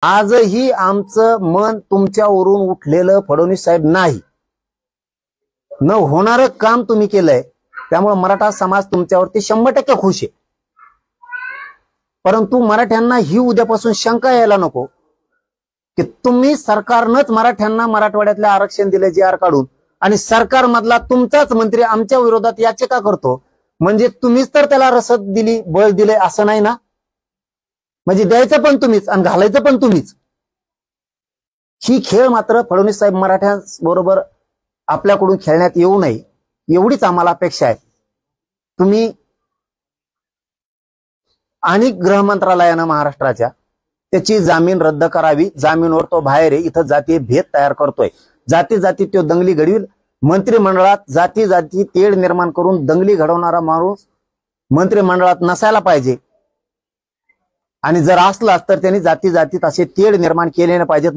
आजही आमचं मन तुमच्यावरून उठलेलं फडणवीस साहेब नाही. न होणारं काम तुम्ही केलंय, त्यामुळे मराठा समाज तुमच्यावरती 100% खुश आहे. परंतु मराठ्यांना ही उद्यापासून शंका यायला नको की तुम्ही सरकारनंच मराठ्यांना मराठवाड्यातले आरक्षण दिले जी आर काढून, आणि सरकारमधला तुमचाच मंत्री आमच्या विरोधात याचिका करतो. म्हणजे तुम्हीच तर त्याला रसद दिली, बळ दिले असं नाही ना? म्हणजे द्यायचं पण तुम्हीच आणि घालायचं पण तुम्हीच. ही खेळ मात्र फडणवीस साहेब मराठ्यांबरोबर आपल्याकडून खेळण्यात येऊ नये एवढीच आम्हाला अपेक्षा आहे. तुम्ही आणि गृह मंत्रालयानं महाराष्ट्राच्या त्याची जामीन रद्द करावी. जामीनवर तो बाहेर आहे, इथं जातीय भेद तयार करतोय, जाती जाती तो दंगली घडविल. मंत्रिमंडळात जाती जाती तेढ निर्माण करून दंगली घडवणारा माणूस मंत्रिमंडळात नसायला पाहिजे. आणि जर असलाच तर त्यांनी जाती जातीत असे तेढ निर्माण केले नाही पाहिजेत.